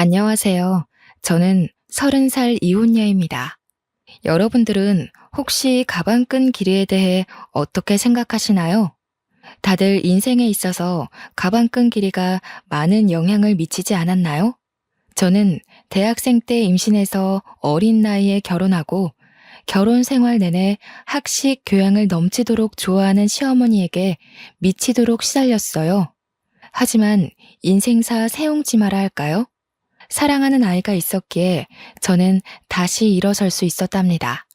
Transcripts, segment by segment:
안녕하세요. 저는 30살 이혼녀입니다. 여러분들은 혹시 가방끈 길이에 대해 어떻게 생각하시나요? 다들 인생에 있어서 가방끈 길이가 많은 영향을 미치지 않았나요? 저는 대학생 때 임신해서 어린 나이에 결혼하고 결혼 생활 내내 학식 교양을 넘치도록 좋아하는 시어머니에게 미치도록 시달렸어요. 하지만 인생사 세옹지마라 할까요? 사랑하는 아이가 있었기에 저는 다시 일어설 수 있었답니다.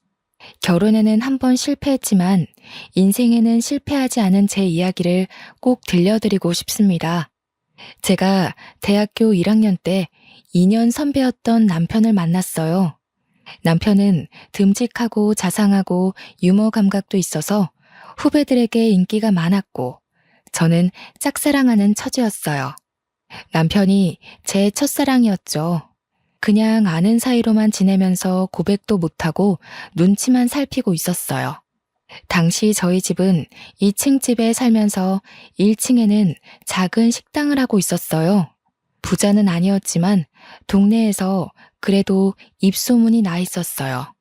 결혼에는 한 번 실패했지만 인생에는 실패하지 않은 제 이야기를 꼭 들려드리고 싶습니다. 제가 대학교 1학년 때 2년 선배였던 남편을 만났어요. 남편은 듬직하고 자상하고 유머 감각도 있어서 후배들에게 인기가 많았고 저는 짝사랑하는 처지였어요. 남편이 제 첫사랑이었죠. 그냥 아는 사이로만 지내면서 고백도 못하고 눈치만 살피고 있었어요. 당시 저희 집은 2층 집에 살면서 1층에는 작은 식당을 하고 있었어요. 부자는 아니었지만 동네에서 그래도 입소문이 나 있었어요.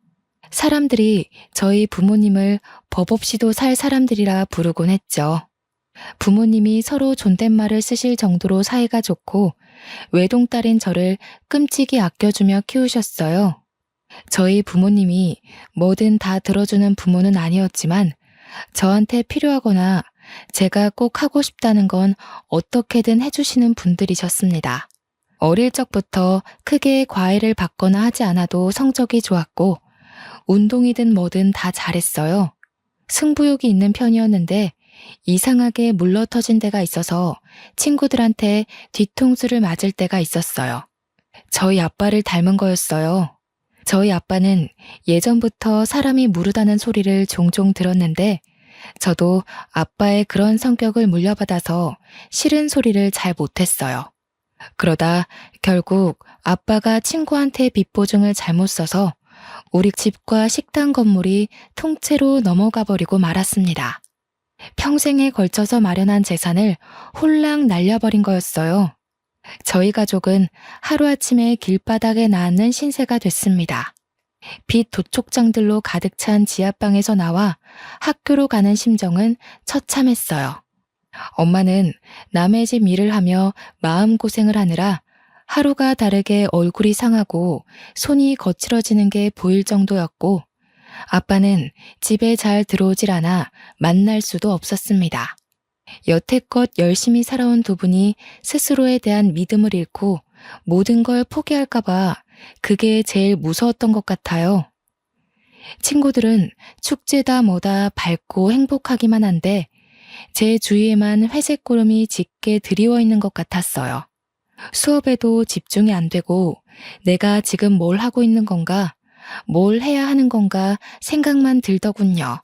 사람들이 저희 부모님을 법 없이도 살 사람들이라 부르곤 했죠. 부모님이 서로 존댓말을 쓰실 정도로 사이가 좋고 외동딸인 저를 끔찍이 아껴주며 키우셨어요. 저희 부모님이 뭐든 다 들어주는 부모는 아니었지만 저한테 필요하거나 제가 꼭 하고 싶다는 건 어떻게든 해주시는 분들이셨습니다. 어릴 적부터 크게 과외를 받거나 하지 않아도 성적이 좋았고 운동이든 뭐든 다 잘했어요. 승부욕이 있는 편이었는데 이상하게 물러터진 데가 있어서 친구들한테 뒤통수를 맞을 때가 있었어요. 저희 아빠를 닮은 거였어요. 저희 아빠는 예전부터 사람이 무르다는 소리를 종종 들었는데 저도 아빠의 그런 성격을 물려받아서 싫은 소리를 잘 못했어요. 그러다 결국 아빠가 친구한테 빚 보증을 잘못 써서 우리 집과 식당 건물이 통째로 넘어가 버리고 말았습니다. 평생에 걸쳐서 마련한 재산을 홀랑 날려버린 거였어요. 저희 가족은 하루아침에 길바닥에 낳는 신세가 됐습니다. 빚 도촉장들로 가득 찬 지하방에서 나와 학교로 가는 심정은 처참했어요. 엄마는 남의 집 일을 하며 마음고생을 하느라 하루가 다르게 얼굴이 상하고 손이 거칠어지는 게 보일 정도였고 아빠는 집에 잘 들어오질 않아 만날 수도 없었습니다. 여태껏 열심히 살아온 두 분이 스스로에 대한 믿음을 잃고 모든 걸 포기할까봐 그게 제일 무서웠던 것 같아요. 친구들은 축제다 뭐다 밝고 행복하기만 한데 제 주위에만 회색 구름이 짙게 드리워 있는 것 같았어요. 수업에도 집중이 안 되고 내가 지금 뭘 하고 있는 건가, 뭘 해야 하는 건가 생각만 들더군요.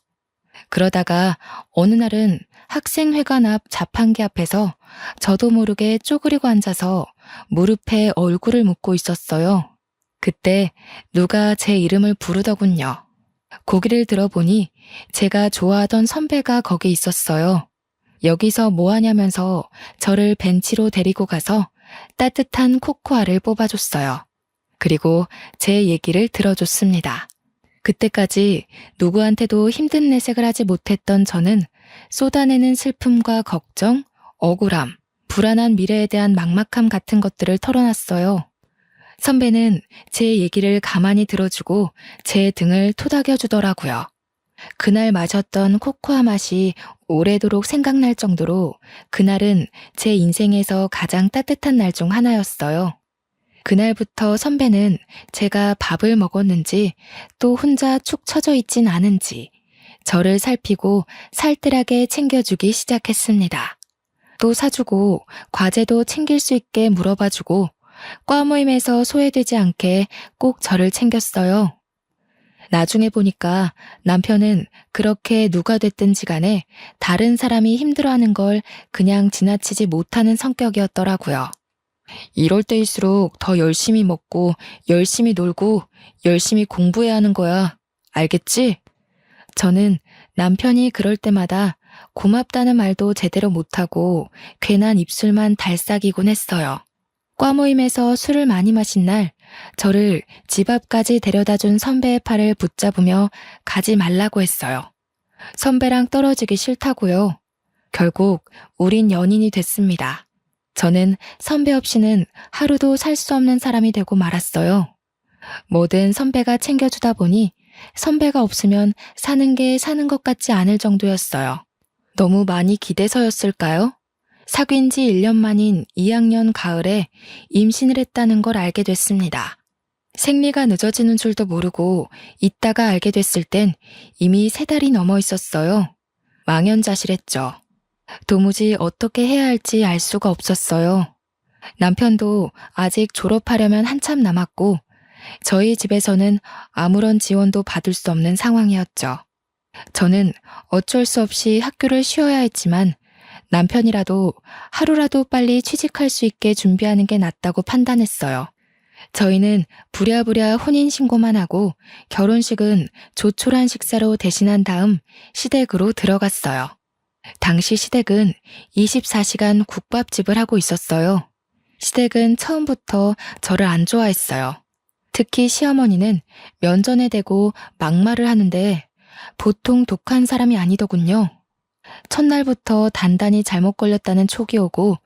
그러다가 어느 날은 학생회관 앞 자판기 앞에서 저도 모르게 쪼그리고 앉아서 무릎에 얼굴을 묻고 있었어요. 그때 누가 제 이름을 부르더군요. 고개를 들어보니 제가 좋아하던 선배가 거기 있었어요. 여기서 뭐 하냐면서 저를 벤치로 데리고 가서 따뜻한 코코아를 뽑아줬어요. 그리고 제 얘기를 들어줬습니다. 그때까지 누구한테도 힘든 내색을 하지 못했던 저는 쏟아내는 슬픔과 걱정, 억울함, 불안한 미래에 대한 막막함 같은 것들을 털어놨어요. 선배는 제 얘기를 가만히 들어주고 제 등을 토닥여주더라고요. 그날 마셨던 코코아 맛이 오래도록 생각날 정도로 그날은 제 인생에서 가장 따뜻한 날 중 하나였어요. 그날부터 선배는 제가 밥을 먹었는지 또 혼자 축 처져 있진 않은지 저를 살피고 살뜰하게 챙겨주기 시작했습니다. 또 사주고 과제도 챙길 수 있게 물어봐주고 과 모임에서 소외되지 않게 꼭 저를 챙겼어요. 나중에 보니까 남편은 그렇게 누가 됐든지 간에 다른 사람이 힘들어하는 걸 그냥 지나치지 못하는 성격이었더라고요. 이럴 때일수록 더 열심히 먹고 열심히 놀고 열심히 공부해야 하는 거야. 알겠지? 저는 남편이 그럴 때마다 고맙다는 말도 제대로 못하고 괜한 입술만 달싹이곤 했어요. 과 모임에서 술을 많이 마신 날, 저를 집 앞까지 데려다 준 선배의 팔을 붙잡으며 가지 말라고 했어요. 선배랑 떨어지기 싫다고요. 결국 우린 연인이 됐습니다. 저는 선배 없이는 하루도 살 수 없는 사람이 되고 말았어요. 뭐든 선배가 챙겨주다 보니 선배가 없으면 사는 게 사는 것 같지 않을 정도였어요. 너무 많이 기대서였을까요? 사귄 지 1년 만인 2학년 가을에 임신을 했다는 걸 알게 됐습니다. 생리가 늦어지는 줄도 모르고 있다가 알게 됐을 땐 이미 3달이 넘어 있었어요. 망연자실했죠. 도무지 어떻게 해야 할지 알 수가 없었어요. 남편도 아직 졸업하려면 한참 남았고 저희 집에서는 아무런 지원도 받을 수 없는 상황이었죠. 저는 어쩔 수 없이 학교를 쉬어야 했지만 남편이라도 하루라도 빨리 취직할 수 있게 준비하는 게 낫다고 판단했어요. 저희는 부랴부랴 혼인신고만 하고 결혼식은 조촐한 식사로 대신한 다음 시댁으로 들어갔어요. 당시 시댁은 24시간 국밥집을 하고 있었어요. 시댁은 처음부터 저를 안 좋아했어요. 특히 시어머니는 면전에 대고 막말을 하는데 보통 독한 사람이 아니더군요. 첫날부터 단단히 잘못 걸렸다는 촉이 오고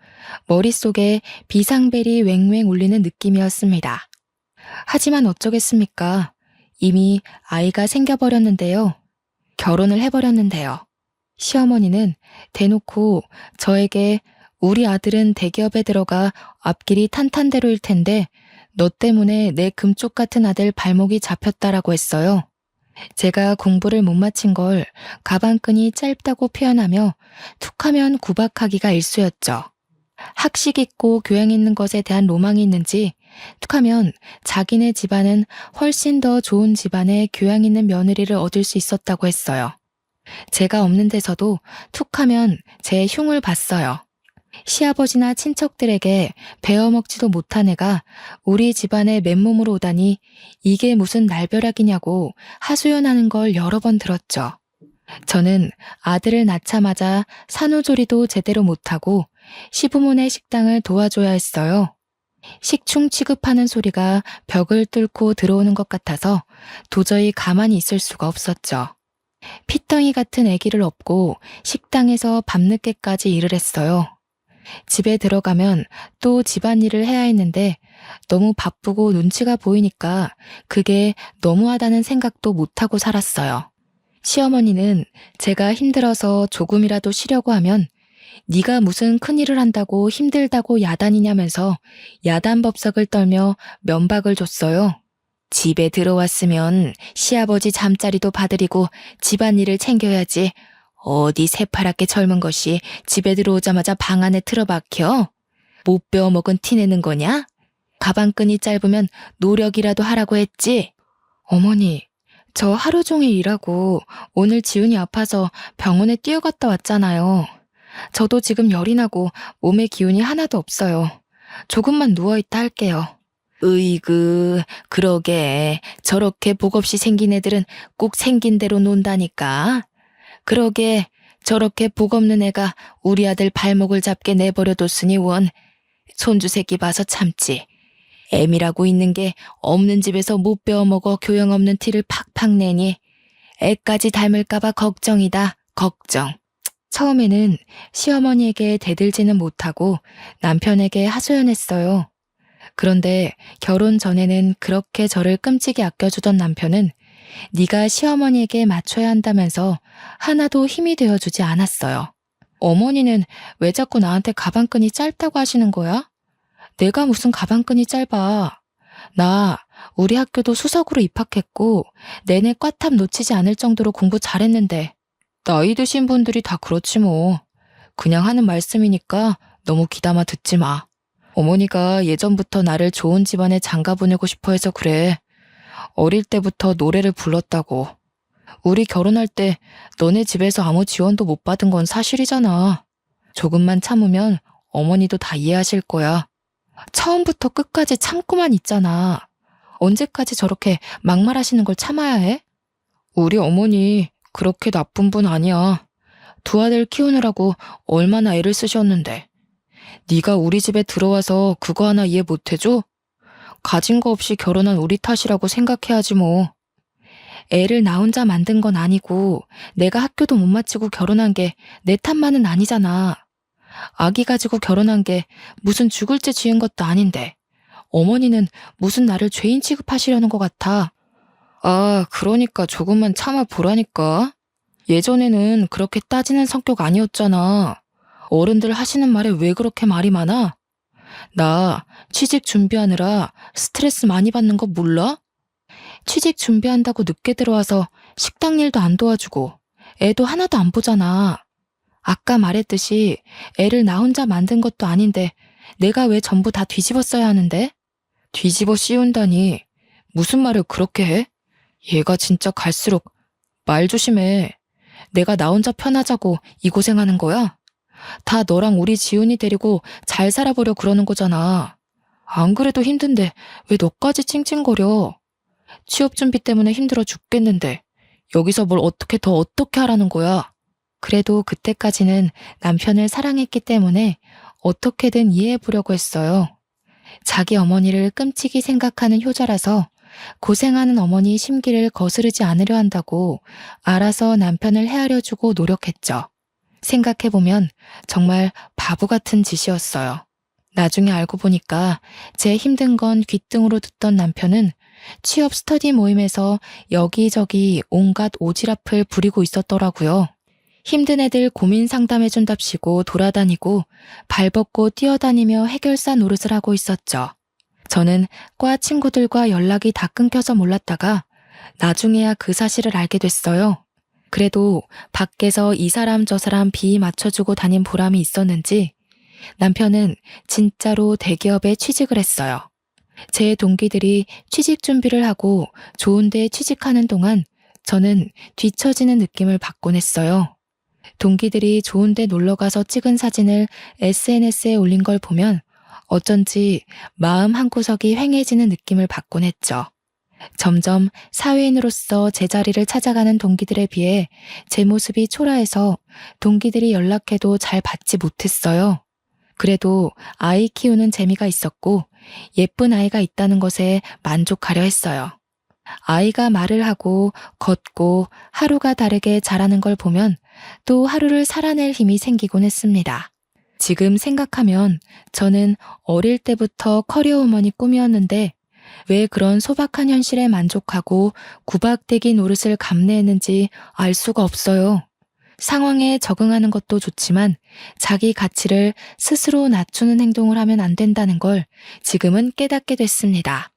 머릿속에 비상벨이 왱왱 울리는 느낌이었습니다. 하지만 어쩌겠습니까? 이미 아이가 생겨버렸는데요. 결혼을 해버렸는데요. 시어머니는 대놓고 저에게 우리 아들은 대기업에 들어가 앞길이 탄탄대로일 텐데 너 때문에 내 금쪽 같은 아들 발목이 잡혔다라고 했어요. 제가 공부를 못 마친 걸 가방끈이 짧다고 표현하며 툭하면 구박하기가 일쑤였죠. 학식 있고 교양 있는 것에 대한 로망이 있는지 툭하면 자기네 집안은 훨씬 더 좋은 집안의 교양 있는 며느리를 얻을 수 있었다고 했어요. 제가 없는 데서도 툭하면 제 흉을 봤어요. 시아버지나 친척들에게 베어먹지도 못한 애가 우리 집안에 맨몸으로 오다니 이게 무슨 날벼락이냐고 하소연하는 걸 여러 번 들었죠. 저는 아들을 낳자마자 산후조리도 제대로 못하고 시부모네 식당을 도와줘야 했어요. 식충 취급하는 소리가 벽을 뚫고 들어오는 것 같아서 도저히 가만히 있을 수가 없었죠. 피덩이 같은 아기를 업고 식당에서 밤늦게까지 일을 했어요. 집에 들어가면 또 집안일을 해야 했는데 너무 바쁘고 눈치가 보이니까 그게 너무하다는 생각도 못하고 살았어요. 시어머니는 제가 힘들어서 조금이라도 쉬려고 하면 네가 무슨 큰일을 한다고 힘들다고 야단이냐면서 야단법석을 떨며 면박을 줬어요. 집에 들어왔으면 시아버지 잠자리도 봐드리고 집안일을 챙겨야지. 어디 새파랗게 젊은 것이 집에 들어오자마자 방 안에 틀어박혀? 못 배워먹은 티 내는 거냐? 가방끈이 짧으면 노력이라도 하라고 했지? 어머니, 저 하루 종일 일하고 오늘 지훈이 아파서 병원에 뛰어갔다 왔잖아요. 저도 지금 열이 나고 몸에 기운이 하나도 없어요. 조금만 누워있다 할게요. 으이그, 그러게. 저렇게 복 없이 생긴 애들은 꼭 생긴 대로 논다니까. 그러게 저렇게 복 없는 애가 우리 아들 발목을 잡게 내버려뒀으니 원. 손주 새끼 봐서 참지. 애미라고 있는 게 없는 집에서 못 배워먹어 교양 없는 티를 팍팍 내니 애까지 닮을까봐 걱정이다. 걱정. 처음에는 시어머니에게 대들지는 못하고 남편에게 하소연했어요. 그런데 결혼 전에는 그렇게 저를 끔찍이 아껴주던 남편은 네가 시어머니에게 맞춰야 한다면서 하나도 힘이 되어주지 않았어요. 어머니는 왜 자꾸 나한테 가방끈이 짧다고 하시는 거야? 내가 무슨 가방끈이 짧아. 나 우리 학교도 수석으로 입학했고 내내 꽈탑 놓치지 않을 정도로 공부 잘했는데 나이 드신 분들이 다 그렇지 뭐. 그냥 하는 말씀이니까 너무 귀담아 듣지 마. 어머니가 예전부터 나를 좋은 집안에 장가 보내고 싶어 해서 그래. 어릴 때부터 노래를 불렀다고. 우리 결혼할 때 너네 집에서 아무 지원도 못 받은 건 사실이잖아. 조금만 참으면 어머니도 다 이해하실 거야. 처음부터 끝까지 참고만 있잖아. 언제까지 저렇게 막말하시는 걸 참아야 해? 우리 어머니 그렇게 나쁜 분 아니야. 두 아들 키우느라고 얼마나 애를 쓰셨는데. 네가 우리 집에 들어와서 그거 하나 이해 못해줘? 가진 거 없이 결혼한 우리 탓이라고 생각해야지 뭐. 애를 나 혼자 만든 건 아니고 내가 학교도 못 마치고 결혼한 게 내 탓만은 아니잖아. 아기 가지고 결혼한 게 무슨 죽을 죄 지은 것도 아닌데 어머니는 무슨 나를 죄인 취급하시려는 것 같아. 아, 그러니까 조금만 참아 보라니까. 예전에는 그렇게 따지는 성격 아니었잖아. 어른들 하시는 말에 왜 그렇게 말이 많아? 나 취직 준비하느라 스트레스 많이 받는 거 몰라? 취직 준비한다고 늦게 들어와서 식당 일도 안 도와주고 애도 하나도 안 보잖아. 아까 말했듯이 애를 나 혼자 만든 것도 아닌데 내가 왜 전부 다 뒤집어 써야 하는데? 뒤집어 씌운다니 무슨 말을 그렇게 해? 얘가 진짜 갈수록 말 조심해. 내가 나 혼자 편하자고 이 고생하는 거야? 다 너랑 우리 지훈이 데리고 잘 살아보려 그러는 거잖아. 안 그래도 힘든데 왜 너까지 찡찡거려? 취업 준비 때문에 힘들어 죽겠는데 여기서 뭘 어떻게 하라는 거야? 그래도 그때까지는 남편을 사랑했기 때문에 어떻게든 이해해 보려고 했어요. 자기 어머니를 끔찍이 생각하는 효자라서 고생하는 어머니 심기를 거스르지 않으려 한다고 알아서 남편을 헤아려주고 노력했죠. 생각해보면 정말 바보 같은 짓이었어요. 나중에 알고 보니까 제 힘든 건 귓등으로 듣던 남편은 취업 스터디 모임에서 여기저기 온갖 오지랖을 부리고 있었더라고요. 힘든 애들 고민 상담해준답시고 돌아다니고 발벗고 뛰어다니며 해결사 노릇을 하고 있었죠. 저는 과 친구들과 연락이 다 끊겨서 몰랐다가 나중에야 그 사실을 알게 됐어요. 그래도 밖에서 이 사람 저 사람 비 맞춰주고 다닌 보람이 있었는지 남편은 진짜로 대기업에 취직을 했어요. 제 동기들이 취직 준비를 하고 좋은 데 취직하는 동안 저는 뒤처지는 느낌을 받곤 했어요. 동기들이 좋은 데 놀러가서 찍은 사진을 SNS에 올린 걸 보면 어쩐지 마음 한구석이 휑해지는 느낌을 받곤 했죠. 점점 사회인으로서 제자리를 찾아가는 동기들에 비해 제 모습이 초라해서 동기들이 연락해도 잘 받지 못했어요. 그래도 아이 키우는 재미가 있었고 예쁜 아이가 있다는 것에 만족하려 했어요. 아이가 말을 하고 걷고 하루가 다르게 자라는 걸 보면 또 하루를 살아낼 힘이 생기곤 했습니다. 지금 생각하면 저는 어릴 때부터 커리어우먼이 꿈이었는데 왜 그런 소박한 현실에 만족하고 구박대기 노릇을 감내했는지 알 수가 없어요. 상황에 적응하는 것도 좋지만 자기 가치를 스스로 낮추는 행동을 하면 안 된다는 걸 지금은 깨닫게 됐습니다.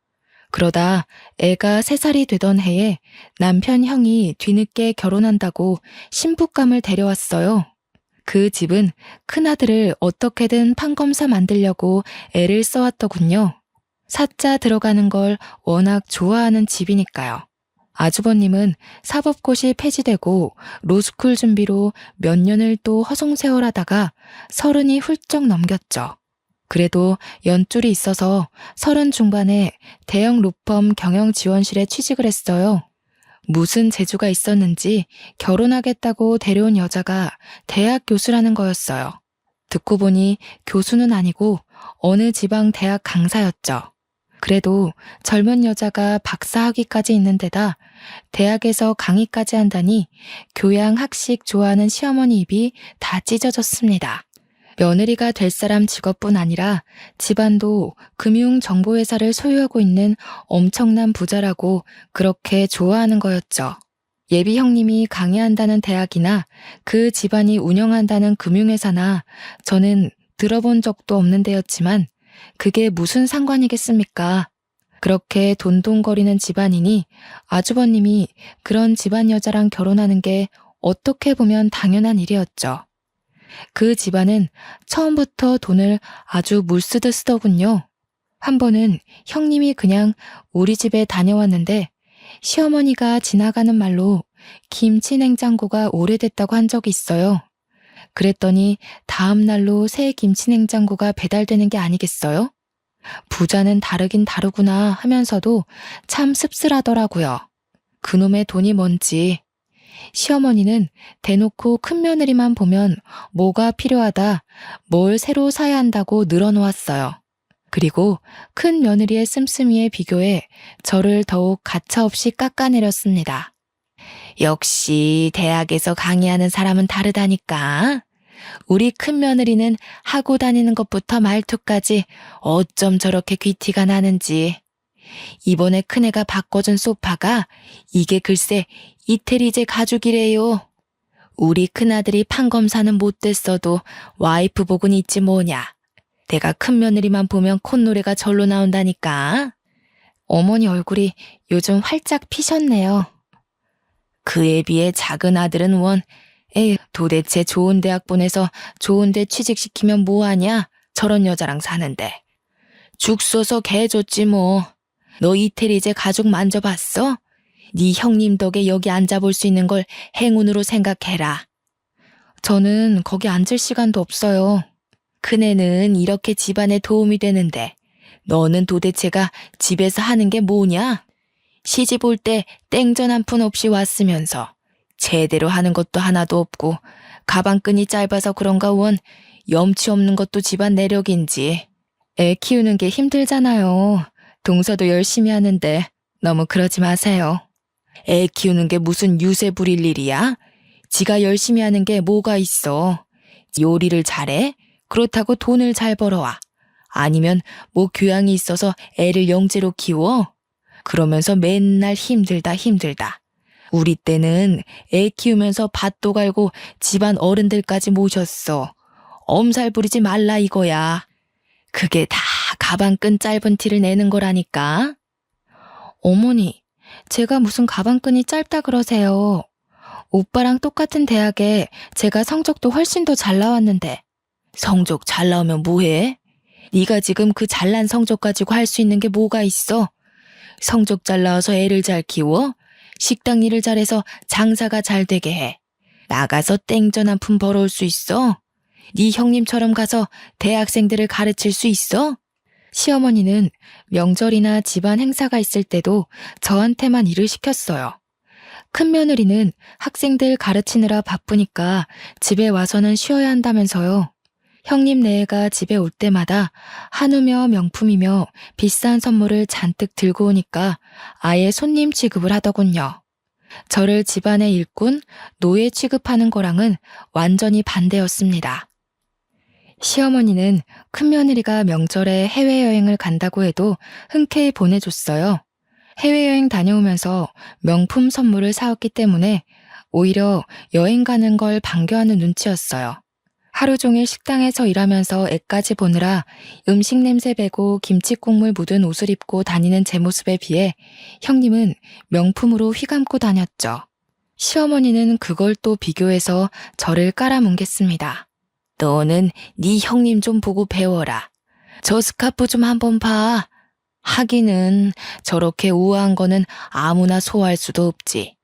그러다 애가 3살이 되던 해에 남편 형이 뒤늦게 결혼한다고 신부감을 데려왔어요. 그 집은 큰아들을 어떻게든 판검사 만들려고 애를 써왔더군요. 사자 들어가는 걸 워낙 좋아하는 집이니까요. 아주버님은 사법고시 폐지되고 로스쿨 준비로 몇 년을 또 허송세월하다가 30이 훌쩍 넘겼죠. 그래도 연줄이 있어서 30 중반에 대형 로펌 경영지원실에 취직을 했어요. 무슨 재주가 있었는지 결혼하겠다고 데려온 여자가 대학 교수라는 거였어요. 듣고 보니 교수는 아니고 어느 지방 대학 강사였죠. 그래도 젊은 여자가 박사 학위까지 있는 데다 대학에서 강의까지 한다니 교양 학식 좋아하는 시어머니 입이 다 찢어졌습니다. 며느리가 될 사람 직업뿐 아니라 집안도 금융정보회사를 소유하고 있는 엄청난 부자라고 그렇게 좋아하는 거였죠. 예비 형님이 강의한다는 대학이나 그 집안이 운영한다는 금융회사나 저는 들어본 적도 없는 데였지만 그게 무슨 상관이겠습니까? 그렇게 돈돈거리는 집안이니 아주버님이 그런 집안 여자랑 결혼하는 게 어떻게 보면 당연한 일이었죠. 그 집안은 처음부터 돈을 아주 물쓰듯 쓰더군요. 한 번은 형님이 그냥 우리 집에 다녀왔는데 시어머니가 지나가는 말로 김치 냉장고가 오래됐다고 한 적이 있어요. 그랬더니 다음 날로 새 김치 냉장고가 배달되는 게 아니겠어요? 부자는 다르긴 다르구나 하면서도 참 씁쓸하더라고요. 그놈의 돈이 뭔지. 시어머니는 대놓고 큰며느리만 보면 뭐가 필요하다, 뭘 새로 사야 한다고 늘어놓았어요. 그리고 큰 며느리의 씀씀이에 비교해 저를 더욱 가차없이 깎아내렸습니다. 역시 대학에서 강의하는 사람은 다르다니까. 우리 큰 며느리는 하고 다니는 것부터 말투까지 어쩜 저렇게 귀티가 나는지. 이번에 큰애가 바꿔준 소파가 이게 글쎄 이태리제 가죽이래요. 우리 큰아들이 판검사는 못 됐어도 와이프 복은 있지 뭐냐. 내가 큰 며느리만 보면 콧노래가 절로 나온다니까. 어머니 얼굴이 요즘 활짝 피셨네요. 그에 비해 작은 아들은 에휴, 도대체 좋은 대학 보내서 좋은 데 취직시키면 뭐하냐? 저런 여자랑 사는데. 죽 써서 개 줬지 뭐. 너 이태리제 가죽 만져봤어? 네 형님 덕에 여기 앉아볼 수 있는 걸 행운으로 생각해라. 저는 거기 앉을 시간도 없어요. 큰애는 이렇게 집안에 도움이 되는데 너는 도대체가 집에서 하는 게 뭐냐? 시집 올 때 땡전 한 푼 없이 왔으면서 제대로 하는 것도 하나도 없고 가방끈이 짧아서 그런가 염치 없는 것도 집안 내력인지. 애 키우는 게 힘들잖아요. 동서도 열심히 하는데 너무 그러지 마세요. 애 키우는 게 무슨 유세 부릴 일이야? 지가 열심히 하는 게 뭐가 있어. 요리를 잘해? 그렇다고 돈을 잘 벌어와. 아니면 뭐 교양이 있어서 애를 영재로 키워? 그러면서 맨날 힘들다. 우리 때는 애 키우면서 밭도 갈고 집안 어른들까지 모셨어. 엄살 부리지 말라 이거야. 그게 다 가방끈 짧은 티를 내는 거라니까. 어머니, 제가 무슨 가방끈이 짧다 그러세요. 오빠랑 똑같은 대학에 제가 성적도 훨씬 더 잘 나왔는데. 성적 잘 나오면 뭐해? 네가 지금 그 잘난 성적 가지고 할 수 있는 게 뭐가 있어? 성적 잘 나와서 애를 잘 키워? 식당 일을 잘해서 장사가 잘 되게 해. 나가서 땡전 한 푼 벌어올 수 있어? 네 형님처럼 가서 대학생들을 가르칠 수 있어? 시어머니는 명절이나 집안 행사가 있을 때도 저한테만 일을 시켰어요. 큰 며느리는 학생들 가르치느라 바쁘니까 집에 와서는 쉬어야 한다면서요. 형님 네애가 집에 올 때마다 한우며 명품이며 비싼 선물을 잔뜩 들고 오니까 아예 손님 취급을 하더군요. 저를 집안의 일꾼, 노예 취급하는 거랑은 완전히 반대였습니다. 시어머니는 큰며느리가 명절에 해외여행을 간다고 해도 흔쾌히 보내줬어요. 해외여행 다녀오면서 명품 선물을 사왔기 때문에 오히려 여행 가는 걸 반겨하는 눈치였어요. 하루 종일 식당에서 일하면서 애까지 보느라 음식 냄새 배고 김치 국물 묻은 옷을 입고 다니는 제 모습에 비해 형님은 명품으로 휘감고 다녔죠. 시어머니는 그걸 또 비교해서 저를 깔아뭉갰습니다. 너는 네 형님 좀 보고 배워라. 저 스카프 좀 한번 봐. 하기는 저렇게 우아한 거는 아무나 소화할 수도 없지.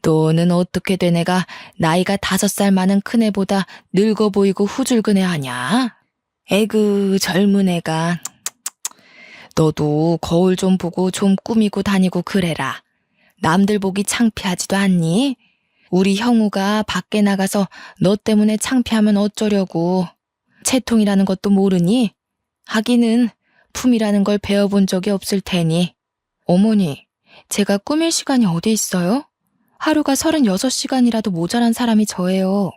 너는 어떻게 된 애가 나이가 5살 많은 큰애보다 늙어 보이고 후줄근해하냐? 에그 젊은 애가. 너도 거울 좀 보고 좀 꾸미고 다니고 그래라. 남들 보기 창피하지도 않니? 우리 형우가 밖에 나가서 너 때문에 창피하면 어쩌려고. 채통이라는 것도 모르니? 하기는 품이라는 걸 배워본 적이 없을 테니. 어머니, 제가 꾸밀 시간이 어디 있어요? 하루가 36시간이라도 모자란 사람이 저예요.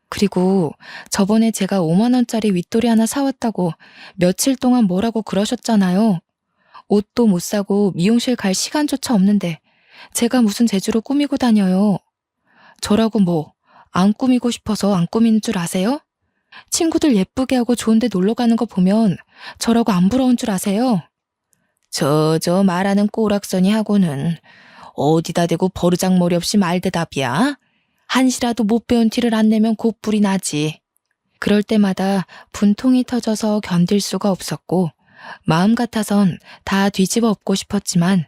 그리고 저번에 제가 5만 원짜리 윗돌이 하나 사왔다고 며칠 동안 뭐라고 그러셨잖아요. 옷도 못 사고 미용실 갈 시간조차 없는데 제가 무슨 재주로 꾸미고 다녀요. 저라고 뭐 안 꾸미고 싶어서 안 꾸미는 줄 아세요? 친구들 예쁘게 하고 좋은 데 놀러 가는 거 보면 저라고 안 부러운 줄 아세요? 저 말하는 꼬락서니 하고는 어디다 대고 버르장머리 없이 말대답이야? 한시라도 못 배운 티를 안 내면 곧불이 나지. 그럴 때마다 분통이 터져서 견딜 수가 없었고 마음 같아선 다 뒤집어 엎고 싶었지만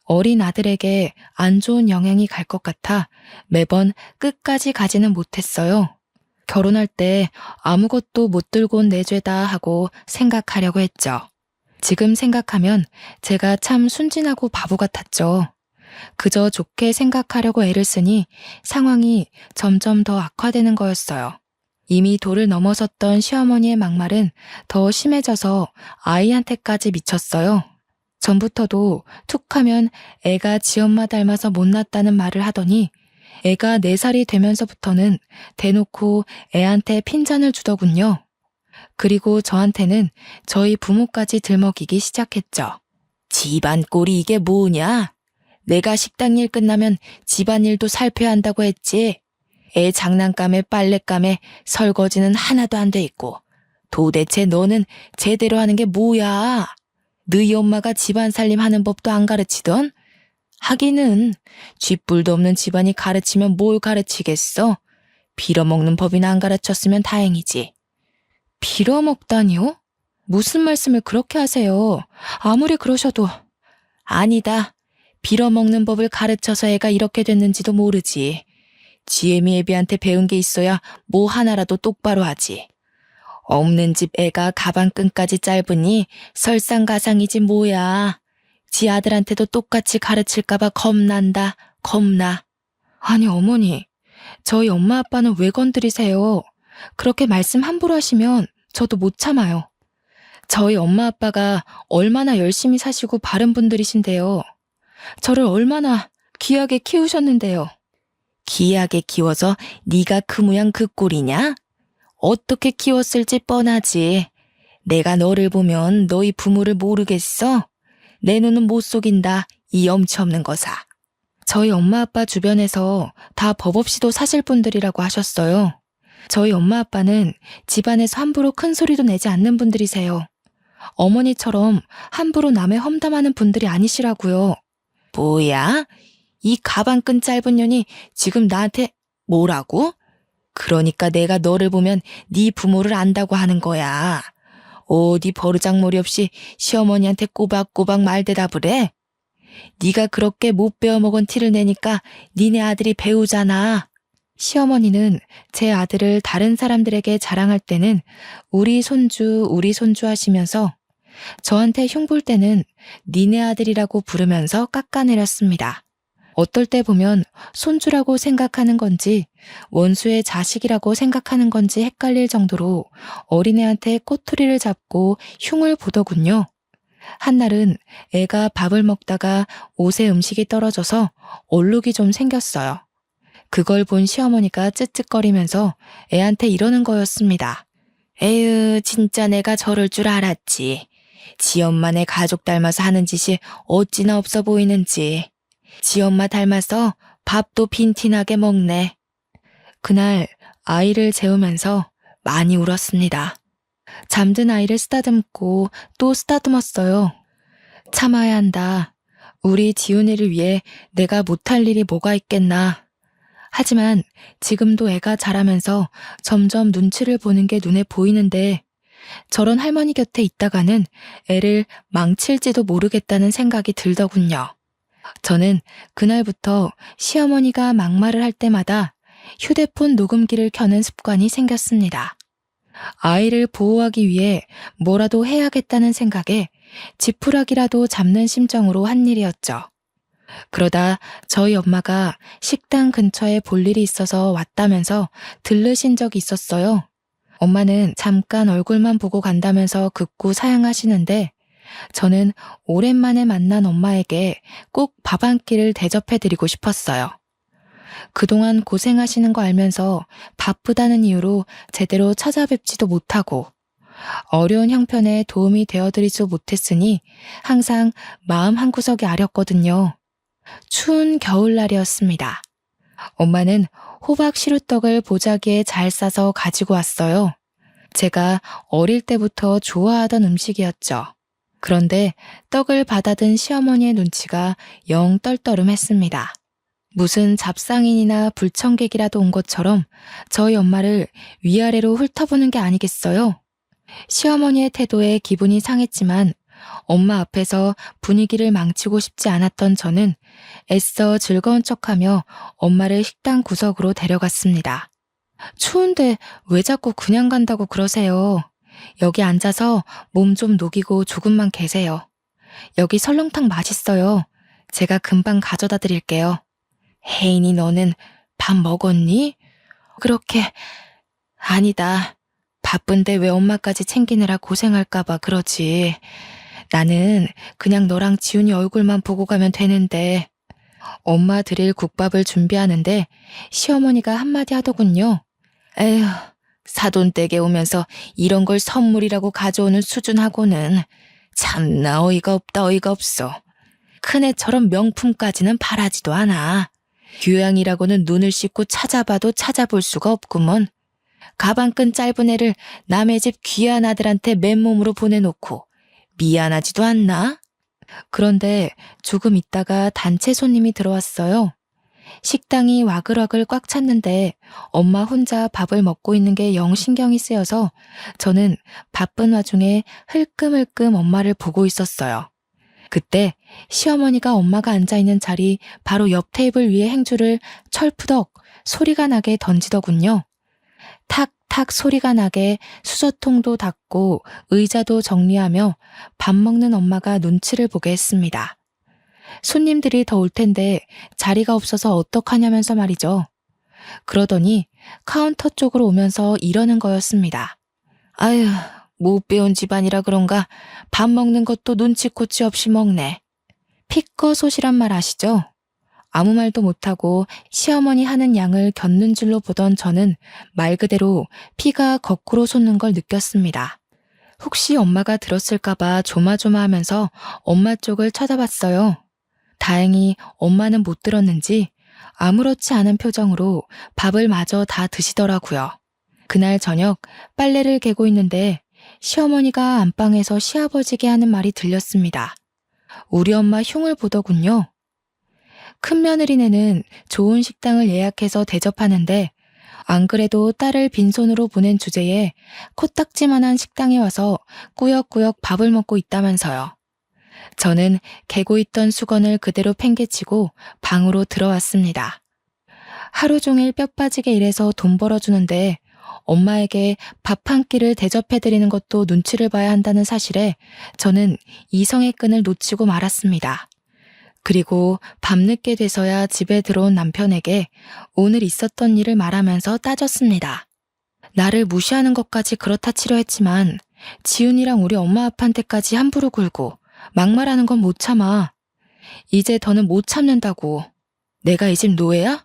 어린 아들에게 안 좋은 영향이 갈 것 같아 매번 끝까지 가지는 못했어요. 결혼할 때 아무것도 못 들고 온 내 죄다 하고 생각하려고 했죠. 지금 생각하면 제가 참 순진하고 바보 같았죠. 그저 좋게 생각하려고 애를 쓰니 상황이 점점 더 악화되는 거였어요. 이미 도를 넘어섰던 시어머니의 막말은 더 심해져서 아이한테까지 미쳤어요. 전부터도 툭하면 애가 지엄마 닮아서 못났다는 말을 하더니 애가 4살이 되면서부터는 대놓고 애한테 핀잔을 주더군요. 그리고 저한테는 저희 부모까지 들먹이기 시작했죠. 집안 꼴이 이게 뭐냐? 내가 식당 일 끝나면 집안일도 살펴야 한다고 했지. 애 장난감에 빨랫감에 설거지는 하나도 안 돼 있고 도대체 너는 제대로 하는 게 뭐야? 너희 엄마가 집안 살림 하는 법도 안 가르치던? 하기는 쥐뿔도 없는 집안이 가르치면 뭘 가르치겠어? 빌어먹는 법이나 안 가르쳤으면 다행이지. 빌어먹다니요? 무슨 말씀을 그렇게 하세요? 아무리 그러셔도. 아니다. 빌어먹는 법을 가르쳐서 애가 이렇게 됐는지도 모르지. 지혜미 애비한테 배운 게 있어야 뭐 하나라도 똑바로 하지. 없는 집 애가 가방끈까지 짧으니 설상가상이지 뭐야. 지 아들한테도 똑같이 가르칠까봐 겁난다. 겁나. 아니 어머니, 저희 엄마 아빠는 왜 건드리세요? 그렇게 말씀 함부로 하시면 저도 못 참아요. 저희 엄마 아빠가 얼마나 열심히 사시고 바른 분들이신데요. 저를 얼마나 귀하게 키우셨는데요. 귀하게 키워서 네가 그 모양 그 꼴이냐? 어떻게 키웠을지 뻔하지. 내가 너를 보면 너희 부모를 모르겠어? 내 눈은 못 속인다. 이 염치 없는 거사. 저희 엄마 아빠 주변에서 다 법 없이도 사실 분들이라고 하셨어요. 저희 엄마 아빠는 집안에서 함부로 큰 소리도 내지 않는 분들이세요. 어머니처럼 함부로 남의 험담하는 분들이 아니시라고요. 뭐야? 이 가방끈 짧은 년이 지금 나한테 뭐라고? 그러니까 내가 너를 보면 네 부모를 안다고 하는 거야. 어디 버르장머리 없이 시어머니한테 꼬박꼬박 말대답을 해? 네가 그렇게 못 배워먹은 티를 내니까 니네 아들이 배우잖아. 시어머니는 제 아들을 다른 사람들에게 자랑할 때는 우리 손주 하시면서 저한테 흉볼 때는 니네 아들이라고 부르면서 깎아내렸습니다. 어떨 때 보면 손주라고 생각하는 건지 원수의 자식이라고 생각하는 건지 헷갈릴 정도로 어린애한테 꼬투리를 잡고 흉을 보더군요. 한날은 애가 밥을 먹다가 옷에 음식이 떨어져서 얼룩이 좀 생겼어요. 그걸 본 시어머니가 쯧쯧거리면서 애한테 이러는 거였습니다. 에휴, 진짜 내가 저럴 줄 알았지. 지 엄마네 가족 닮아서 하는 짓이 어찌나 없어 보이는지. 지 엄마 닮아서 밥도 빈티나게 먹네. 그날 아이를 재우면서 많이 울었습니다. 잠든 아이를 쓰다듬고 또 쓰다듬었어요. 참아야 한다. 우리 지훈이를 위해 내가 못할 일이 뭐가 있겠나. 하지만 지금도 애가 자라면서 점점 눈치를 보는 게 눈에 보이는데 저런 할머니 곁에 있다가는 애를 망칠지도 모르겠다는 생각이 들더군요. 저는 그날부터 시어머니가 막말을 할 때마다 휴대폰 녹음기를 켜는 습관이 생겼습니다. 아이를 보호하기 위해 뭐라도 해야겠다는 생각에 지푸라기라도 잡는 심정으로 한 일이었죠. 그러다 저희 엄마가 식당 근처에 볼 일이 있어서 왔다면서 들르신 적이 있었어요. 엄마는 잠깐 얼굴만 보고 간다면서 극구 사양하시는데 저는 오랜만에 만난 엄마에게 꼭 밥 한 끼를 대접해드리고 싶었어요. 그동안 고생하시는 거 알면서 바쁘다는 이유로 제대로 찾아뵙지도 못하고 어려운 형편에 도움이 되어드리지 못했으니 항상 마음 한구석이 아렸거든요. 추운 겨울날이었습니다. 엄마는 호박 시루떡을 보자기에 잘 싸서 가지고 왔어요. 제가 어릴 때부터 좋아하던 음식이었죠. 그런데 떡을 받아든 시어머니의 눈치가 영 떨떠름했습니다. 무슨 잡상인이나 불청객이라도 온 것처럼 저희 엄마를 위아래로 훑어보는 게 아니겠어요? 시어머니의 태도에 기분이 상했지만 엄마 앞에서 분위기를 망치고 싶지 않았던 저는 애써 즐거운 척하며 엄마를 식당 구석으로 데려갔습니다. 추운데 왜 자꾸 그냥 간다고 그러세요? 여기 앉아서 몸 좀 녹이고 조금만 계세요. 여기 설렁탕 맛있어요. 제가 금방 가져다 드릴게요. 혜인이 너는 밥 먹었니? 그렇게, 아니다. 바쁜데 왜 엄마까지 챙기느라 고생할까봐 그러지. 나는 그냥 너랑 지훈이 얼굴만 보고 가면 되는데. 엄마 드릴 국밥을 준비하는데 시어머니가 한마디 하더군요. 에휴, 사돈댁에 오면서 이런 걸 선물이라고 가져오는 수준하고는 참나 어이가 없다 어이가 없어. 큰애처럼 명품까지는 바라지도 않아. 교양이라고는 눈을 씻고 찾아봐도 찾아볼 수가 없구먼. 가방끈 짧은 애를 남의 집 귀한 아들한테 맨몸으로 보내놓고 미안하지도 않나? 그런데 조금 있다가 단체 손님이 들어왔어요. 식당이 와글와글 꽉 찼는데 엄마 혼자 밥을 먹고 있는 게 영 신경이 쓰여서 저는 바쁜 와중에 흘끔흘끔 엄마를 보고 있었어요. 그때 시어머니가 엄마가 앉아있는 자리 바로 옆 테이블 위에 행주를 철푸덕 소리가 나게 던지더군요. 탁탁 소리가 나게 수저통도 닦고 의자도 정리하며 밥 먹는 엄마가 눈치를 보게 했습니다. 손님들이 더 올 텐데 자리가 없어서 어떡하냐면서 말이죠. 그러더니 카운터 쪽으로 오면서 이러는 거였습니다. 아휴, 못 배운 집안이라 그런가 밥 먹는 것도 눈치코치 없이 먹네. 피꺼소시란 말 아시죠? 아무 말도 못하고 시어머니 하는 양을 겪는 줄로 보던 저는 말 그대로 피가 거꾸로 솟는 걸 느꼈습니다. 혹시 엄마가 들었을까봐 조마조마하면서 엄마 쪽을 쳐다봤어요. 다행히 엄마는 못 들었는지 아무렇지 않은 표정으로 밥을 마저 다 드시더라고요. 그날 저녁 빨래를 개고 있는데 시어머니가 안방에서 시아버지게 하는 말이 들렸습니다. 우리 엄마 흉을 보더군요. 큰 며느리네는 좋은 식당을 예약해서 대접하는데 안 그래도 딸을 빈손으로 보낸 주제에 코딱지만한 식당에 와서 꾸역꾸역 밥을 먹고 있다면서요. 저는 개고 있던 수건을 그대로 팽개치고 방으로 들어왔습니다. 하루 종일 뼈 빠지게 일해서 돈 벌어주는데 엄마에게 밥 한 끼를 대접해드리는 것도 눈치를 봐야 한다는 사실에 저는 이성의 끈을 놓치고 말았습니다. 그리고 밤늦게 돼서야 집에 들어온 남편에게 오늘 있었던 일을 말하면서 따졌습니다. 나를 무시하는 것까지 그렇다 치려 했지만 지훈이랑 우리 엄마 아빠한테까지 함부로 굴고 막말하는 건 못 참아. 이제 더는 못 참는다고. 내가 이 집 노예야?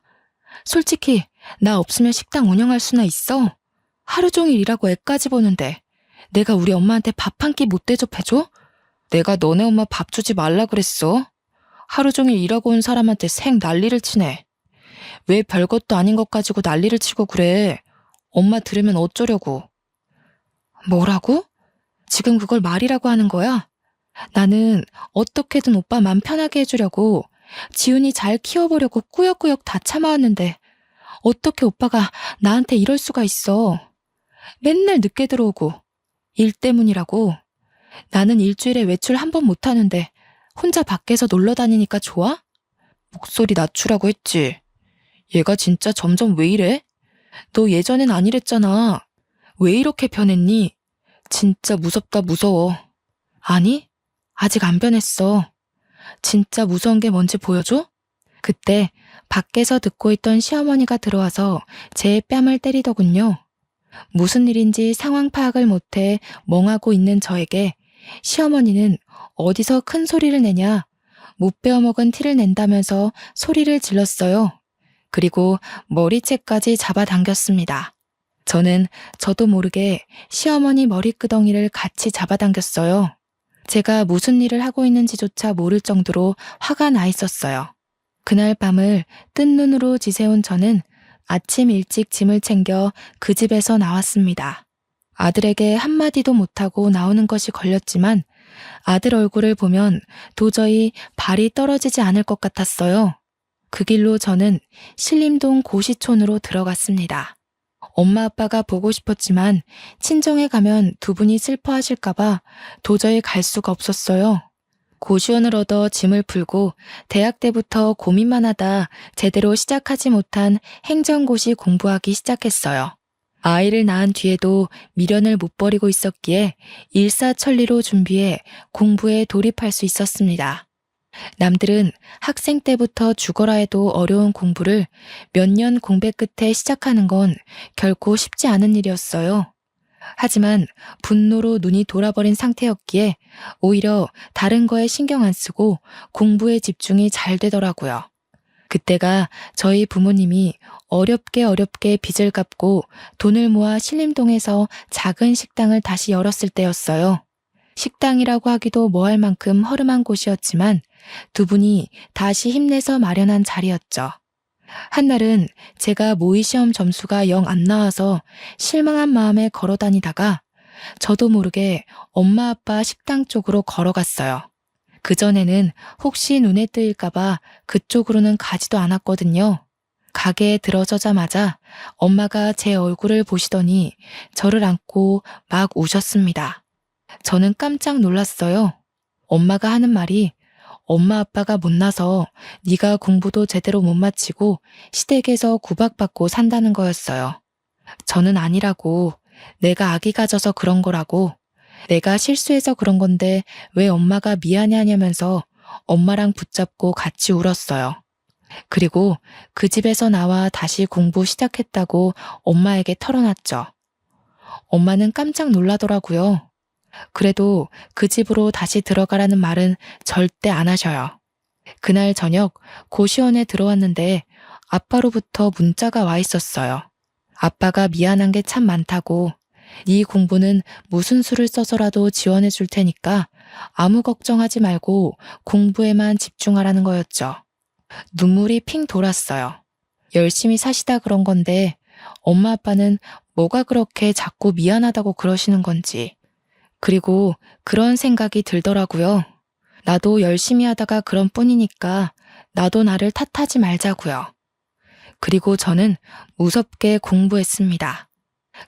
솔직히 나 없으면 식당 운영할 수나 있어? 하루 종일 일하고 애까지 보는데 내가 우리 엄마한테 밥 한 끼 못 대접해줘? 내가 너네 엄마 밥 주지 말라 그랬어. 하루 종일 일하고 온 사람한테 생 난리를 치네. 왜 별것도 아닌 것 가지고 난리를 치고 그래. 엄마 들으면 어쩌려고. 뭐라고? 지금 그걸 말이라고 하는 거야? 나는 어떻게든 오빠 맘 편하게 해주려고 지훈이 잘 키워보려고 꾸역꾸역 다 참아왔는데 어떻게 오빠가 나한테 이럴 수가 있어. 맨날 늦게 들어오고 일 때문이라고. 나는 일주일에 외출 한 번 못하는데 혼자 밖에서 놀러 다니니까 좋아? 목소리 낮추라고 했지. 얘가 진짜 점점 왜 이래? 너 예전엔 안 이랬잖아. 왜 이렇게 변했니? 진짜 무섭다 무서워. 아니, 아직 안 변했어. 진짜 무서운 게 뭔지 보여줘? 그때 밖에서 듣고 있던 시어머니가 들어와서 제 뺨을 때리더군요. 무슨 일인지 상황 파악을 못해 멍하고 있는 저에게 시어머니는 어디서 큰 소리를 내냐, 못 베어먹은 티를 낸다면서 소리를 질렀어요. 그리고 머리채까지 잡아당겼습니다. 저는 저도 모르게 시어머니 머리끄덩이를 같이 잡아당겼어요. 제가 무슨 일을 하고 있는지조차 모를 정도로 화가 나 있었어요. 그날 밤을 뜬 눈으로 지새운 저는 아침 일찍 짐을 챙겨 그 집에서 나왔습니다. 아들에게 한마디도 못하고 나오는 것이 걸렸지만 아들 얼굴을 보면 도저히 발이 떨어지지 않을 것 같았어요. 그 길로 저는 신림동 고시촌으로 들어갔습니다. 엄마 아빠가 보고 싶었지만 친정에 가면 두 분이 슬퍼하실까봐 도저히 갈 수가 없었어요. 고시원을 얻어 짐을 풀고 대학 때부터 고민만 하다 제대로 시작하지 못한 행정고시 공부하기 시작했어요. 아이를 낳은 뒤에도 미련을 못 버리고 있었기에 일사천리로 준비해 공부에 돌입할 수 있었습니다. 남들은 학생 때부터 죽어라 해도 어려운 공부를 몇 년 공백 끝에 시작하는 건 결코 쉽지 않은 일이었어요. 하지만 분노로 눈이 돌아버린 상태였기에 오히려 다른 거에 신경 안 쓰고 공부에 집중이 잘 되더라고요. 그때가 저희 부모님이 어렵게 빚을 갚고 돈을 모아 신림동에서 작은 식당을 다시 열었을 때였어요. 식당이라고 하기도 뭐할 만큼 허름한 곳이었지만 두 분이 다시 힘내서 마련한 자리였죠. 한날은 제가 모의시험 점수가 영 안 나와서 실망한 마음에 걸어 다니다가 저도 모르게 엄마 아빠 식당 쪽으로 걸어갔어요. 그전에는 혹시 눈에 뜨일까봐 그쪽으로는 가지도 않았거든요. 가게에 들어서자마자 엄마가 제 얼굴을 보시더니 저를 안고 막 우셨습니다. 저는 깜짝 놀랐어요. 엄마가 하는 말이 엄마 아빠가 못나서 네가 공부도 제대로 못 마치고 시댁에서 구박받고 산다는 거였어요. 저는 아니라고, 내가 악이 가져서 그런 거라고, 내가 실수해서 그런 건데 왜 엄마가 미안해 하냐면서 엄마랑 붙잡고 같이 울었어요. 그리고 그 집에서 나와 다시 공부 시작했다고 엄마에게 털어놨죠. 엄마는 깜짝 놀라더라고요. 그래도 그 집으로 다시 들어가라는 말은 절대 안 하셔요. 그날 저녁 고시원에 들어왔는데 아빠로부터 문자가 와 있었어요. 아빠가 미안한 게 참 많다고, 네 공부는 무슨 수를 써서라도 지원해 줄 테니까 아무 걱정하지 말고 공부에만 집중하라는 거였죠. 눈물이 핑 돌았어요. 열심히 사시다 그런 건데 엄마 아빠는 뭐가 그렇게 자꾸 미안하다고 그러시는 건지. 그리고 그런 생각이 들더라고요. 나도 열심히 하다가 그런 뿐이니까 나도 나를 탓하지 말자고요. 그리고 저는 무섭게 공부했습니다.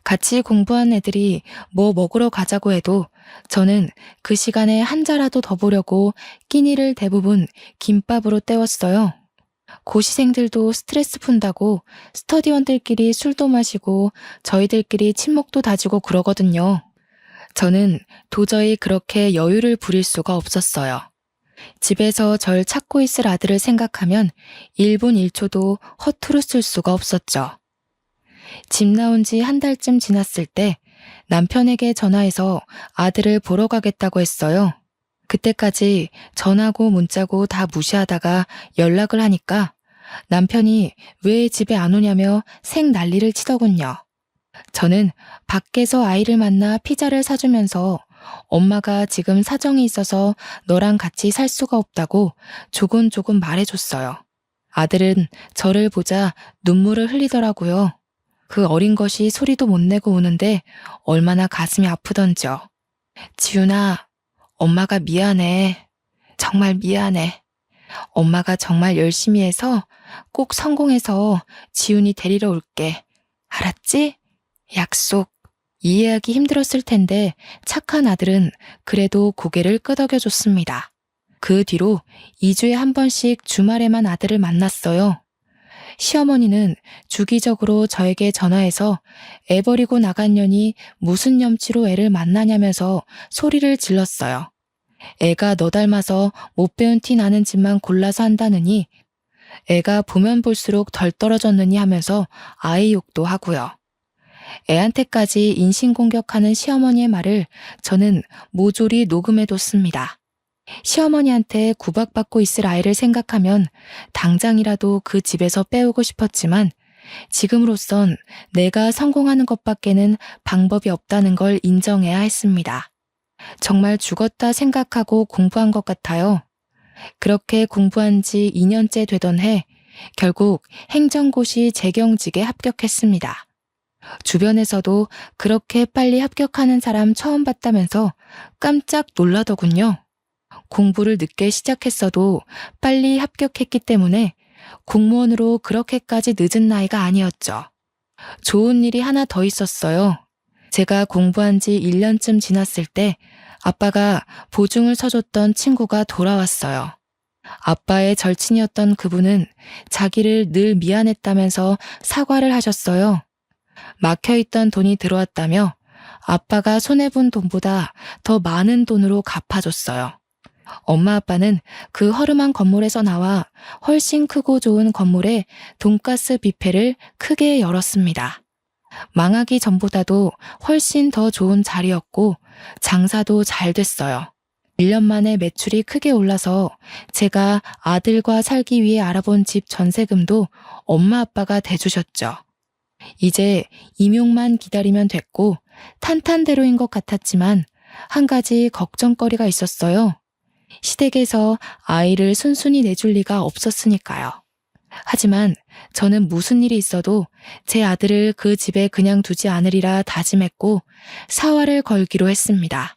같이 공부한 애들이 뭐 먹으러 가자고 해도 저는 그 시간에 한 자라도 더 보려고 끼니를 대부분 김밥으로 때웠어요. 고시생들도 스트레스 푼다고 스터디원들끼리 술도 마시고 저희들끼리 친목도 다지고 그러거든요. 저는 도저히 그렇게 여유를 부릴 수가 없었어요. 집에서 절 찾고 있을 아들을 생각하면 1분 1초도 허투루 쓸 수가 없었죠. 집 나온 지 한 달쯤 지났을 때 남편에게 전화해서 아들을 보러 가겠다고 했어요. 그때까지 전화고 문자고 다 무시하다가 연락을 하니까 남편이 왜 집에 안 오냐며 생 난리를 치더군요. 저는 밖에서 아이를 만나 피자를 사주면서 엄마가 지금 사정이 있어서 너랑 같이 살 수가 없다고 조곤조곤 말해줬어요. 아들은 저를 보자 눈물을 흘리더라고요. 그 어린 것이 소리도 못 내고 우는데 얼마나 가슴이 아프던지요. 지훈아, 엄마가 미안해. 정말 미안해. 엄마가 정말 열심히 해서 꼭 성공해서 지훈이 데리러 올게. 알았지? 약속. 이해하기 힘들었을 텐데 착한 아들은 그래도 고개를 끄덕여줬습니다. 그 뒤로 2주에 한 번씩 주말에만 아들을 만났어요. 시어머니는 주기적으로 저에게 전화해서 애 버리고 나간 년이 무슨 염치로 애를 만나냐면서 소리를 질렀어요. 애가 너 닮아서 못 배운 티 나는 집만 골라서 한다느니, 애가 보면 볼수록 덜 떨어졌느니 하면서 아이 욕도 하고요. 애한테까지 인신공격하는 시어머니의 말을 저는 모조리 녹음해뒀습니다. 시어머니한테 구박받고 있을 아이를 생각하면 당장이라도 그 집에서 빼오고 싶었지만 지금으로선 내가 성공하는 것밖에는 방법이 없다는 걸 인정해야 했습니다. 정말 죽었다 생각하고 공부한 것 같아요. 그렇게 공부한 지 2년째 되던 해 결국 행정고시 재경직에 합격했습니다. 주변에서도 그렇게 빨리 합격하는 사람 처음 봤다면서 깜짝 놀라더군요. 공부를 늦게 시작했어도 빨리 합격했기 때문에 공무원으로 그렇게까지 늦은 나이가 아니었죠. 좋은 일이 하나 더 있었어요. 제가 공부한 지 1년쯤 지났을 때 아빠가 보증을 서줬던 친구가 돌아왔어요. 아빠의 절친이었던 그분은 자기를 늘 미안했다면서 사과를 하셨어요. 막혀있던 돈이 들어왔다며 아빠가 손해본 돈보다 더 많은 돈으로 갚아줬어요. 엄마 아빠는 그 허름한 건물에서 나와 훨씬 크고 좋은 건물에 돈가스 뷔페를 크게 열었습니다. 망하기 전보다도 훨씬 더 좋은 자리였고 장사도 잘 됐어요. 1년 만에 매출이 크게 올라서 제가 아들과 살기 위해 알아본 집 전세금도 엄마 아빠가 대주셨죠. 이제 임용만 기다리면 됐고 탄탄대로인 것 같았지만 한 가지 걱정거리가 있었어요. 시댁에서 아이를 순순히 내줄 리가 없었으니까요. 하지만 저는 무슨 일이 있어도 제 아들을 그 집에 그냥 두지 않으리라 다짐했고 사활을 걸기로 했습니다.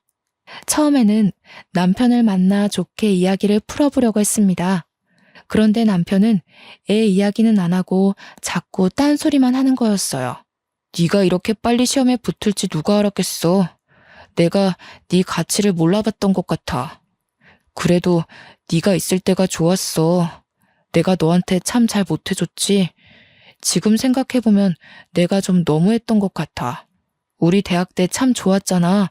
처음에는 남편을 만나 좋게 이야기를 풀어보려고 했습니다. 그런데 남편은 애 이야기는 안 하고 자꾸 딴소리만 하는 거였어요. 네가 이렇게 빨리 시험에 붙을지 누가 알았겠어. 내가 네 가치를 몰라봤던 것 같아. 그래도 네가 있을 때가 좋았어. 내가 너한테 참 잘 못해줬지. 지금 생각해보면 내가 좀 너무했던 것 같아. 우리 대학 때 참 좋았잖아.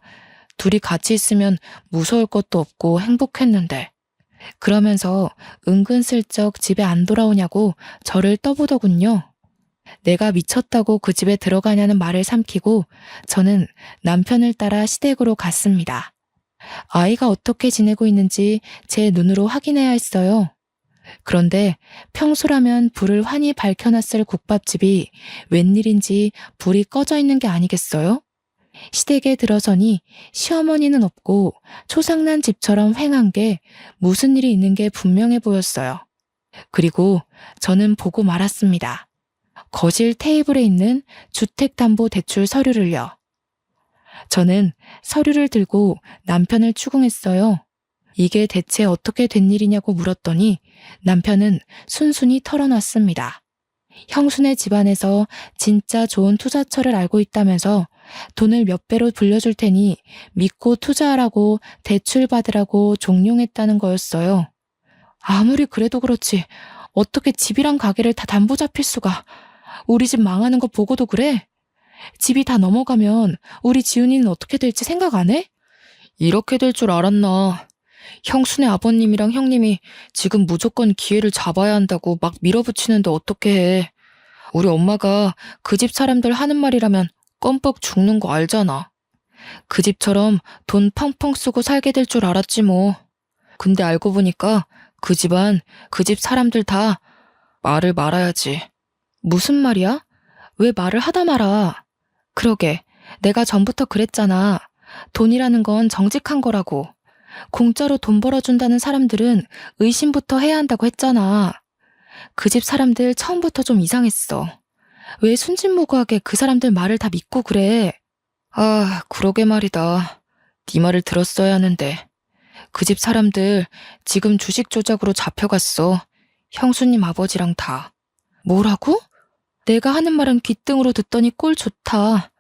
둘이 같이 있으면 무서울 것도 없고 행복했는데. 그러면서 은근슬쩍 집에 안 돌아오냐고 저를 떠보더군요. 내가 미쳤다고 그 집에 들어가냐는 말을 삼키고 저는 남편을 따라 시댁으로 갔습니다. 아이가 어떻게 지내고 있는지 제 눈으로 확인해야 했어요. 그런데 평소라면 불을 환히 밝혀놨을 국밥집이 웬일인지 불이 꺼져 있는 게 아니겠어요? 시댁에 들어서니 시어머니는 없고 초상난 집처럼 휑한 게 무슨 일이 있는 게 분명해 보였어요. 그리고 저는 보고 말았습니다. 거실 테이블에 있는 주택담보대출 서류를요. 저는 서류를 들고 남편을 추궁했어요. 이게 대체 어떻게 된 일이냐고 물었더니 남편은 순순히 털어놨습니다. 형수네 집안에서 진짜 좋은 투자처를 알고 있다면서 돈을 몇 배로 불려줄 테니 믿고 투자하라고 대출 받으라고 종용했다는 거였어요. 아무리 그래도 그렇지 어떻게 집이랑 가게를 다 담보 잡힐 수가. 우리 집 망하는 거 보고도 그래? 집이 다 넘어가면 우리 지훈이는 어떻게 될지 생각 안 해? 이렇게 될 줄 알았나. 형수네 아버님이랑 형님이 지금 무조건 기회를 잡아야 한다고 막 밀어붙이는데 어떻게 해. 우리 엄마가 그 집 사람들 하는 말이라면 껌뻑 죽는 거 알잖아. 그 집처럼 돈 펑펑 쓰고 살게 될 줄 알았지 뭐. 근데 알고 보니까 그 집안, 그 집 사람들 다 말을 말아야지. 무슨 말이야? 왜 말을 하다 말아? 그러게, 내가 전부터 그랬잖아. 돈이라는 건 정직한 거라고. 공짜로 돈 벌어준다는 사람들은 의심부터 해야 한다고 했잖아. 그 집 사람들 처음부터 좀 이상했어. 왜 순진무구하게 그 사람들 말을 다 믿고 그래? 아, 그러게 말이다. 네 말을 들었어야 하는데. 그 집 사람들 지금 주식 조작으로 잡혀갔어. 형수님 아버지랑 다. 뭐라고? 내가 하는 말은 귓등으로 듣더니 꼴 좋다.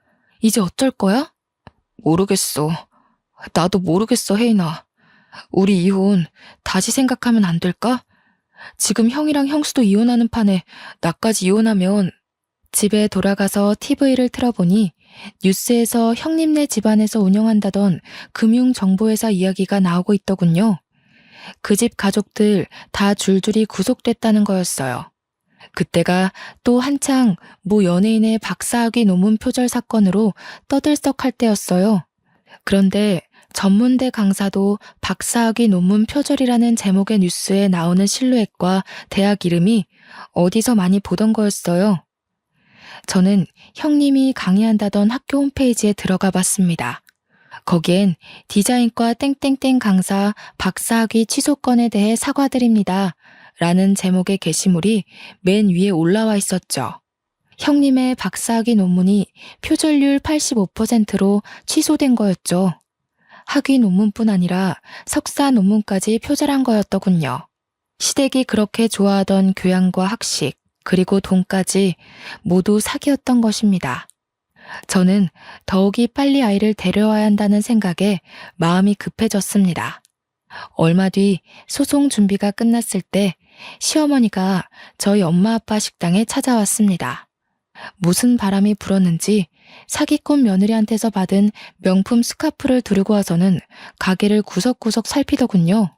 이제 어쩔 거야? 모르겠어. 나도 모르겠어, 혜인아. 우리 이혼 다시 생각하면 안 될까? 지금 형이랑 형수도 이혼하는 판에 나까지 이혼하면. 집에 돌아가서 TV를 틀어보니 뉴스에서 형님네 집안에서 운영한다던 금융정보회사 이야기가 나오고 있더군요. 그 집 가족들 다 줄줄이 구속됐다는 거였어요. 그때가 또 한창 모 연예인의 박사학위 논문 표절 사건으로 떠들썩할 때였어요. 그런데 전문대 강사도 박사학위 논문 표절이라는 제목의 뉴스에 나오는 실루엣과 대학 이름이 어디서 많이 보던 거였어요. 저는 형님이 강의한다던 학교 홈페이지에 들어가 봤습니다. 거기엔 디자인과 땡땡땡 강사 박사학위 취소 건에 대해 사과드립니다. 라는 제목의 게시물이 맨 위에 올라와 있었죠. 형님의 박사학위 논문이 표절률 85%로 취소된 거였죠. 학위 논문뿐 아니라 석사 논문까지 표절한 거였더군요. 시댁이 그렇게 좋아하던 교양과 학식, 그리고 돈까지 모두 사기였던 것입니다. 저는 더욱이 빨리 아이를 데려와야 한다는 생각에 마음이 급해졌습니다. 얼마 뒤 소송 준비가 끝났을 때 시어머니가 저희 엄마 아빠 식당에 찾아왔습니다. 무슨 바람이 불었는지 사기꾼 며느리한테서 받은 명품 스카프를 두르고 와서는 가게를 구석구석 살피더군요.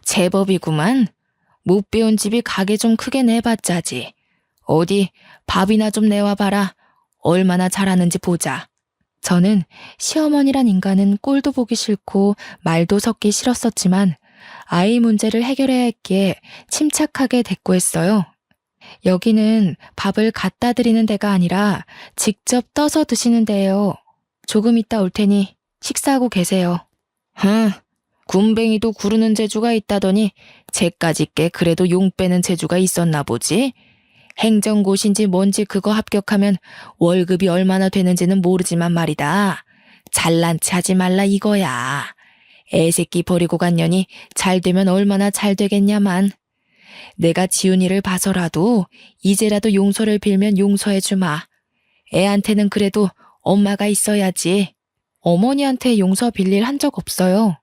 제법이구만. 못 배운 집이 가게 좀 크게 내봤자지. 어디 밥이나 좀 내와봐라. 얼마나 잘하는지 보자. 저는 시어머니란 인간은 꼴도 보기 싫고 말도 섞기 싫었었지만 아이 문제를 해결해야 했기에 침착하게 대꾸했어요. 여기는 밥을 갖다 드리는 데가 아니라 직접 떠서 드시는 데예요. 조금 있다 올 테니 식사하고 계세요. 군뱅이도 구르는 재주가 있다더니 쟤까지 꽤 그래도 용 빼는 재주가 있었나 보지? 행정고시인지 뭔지 그거 합격하면 월급이 얼마나 되는지는 모르지만 말이다. 잘난 체 하지 말라 이거야. 애새끼 버리고 간 년이 잘 되면 얼마나 잘 되겠냐만. 내가 지훈이를 봐서라도 이제라도 용서를 빌면 용서해주마. 애한테는 그래도 엄마가 있어야지. 어머니한테 용서 빌릴 한 적 없어요.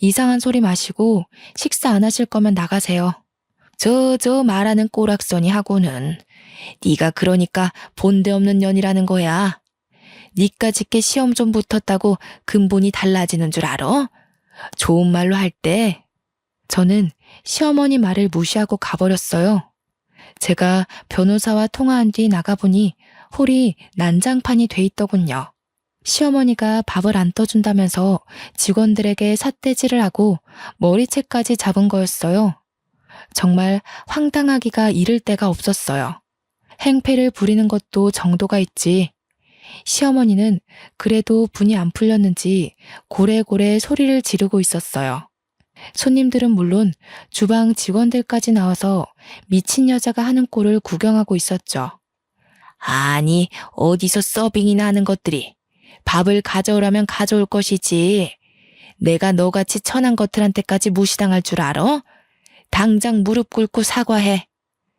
이상한 소리 마시고 식사 안 하실 거면 나가세요. 저 말하는 꼬락서니 하고는 네가 그러니까 본데 없는 년이라는 거야. 니까짓게 시험 좀 붙었다고 근본이 달라지는 줄 알아? 좋은 말로 할 때 저는 시어머니 말을 무시하고 가버렸어요. 제가 변호사와 통화한 뒤 나가보니 홀이 난장판이 돼 있더군요. 시어머니가 밥을 안 떠준다면서 직원들에게 삿대질을 하고 머리채까지 잡은 거였어요. 정말 황당하기가 이를 데가 없었어요. 행패를 부리는 것도 정도가 있지. 시어머니는 그래도 분이 안 풀렸는지 고래고래 소리를 지르고 있었어요. 손님들은 물론 주방 직원들까지 나와서 미친 여자가 하는 꼴을 구경하고 있었죠. 아니, 어디서 서빙이나 하는 것들이. 밥을 가져오라면 가져올 것이지. 내가 너같이 천한 것들한테까지 무시당할 줄 알아? 당장 무릎 꿇고 사과해.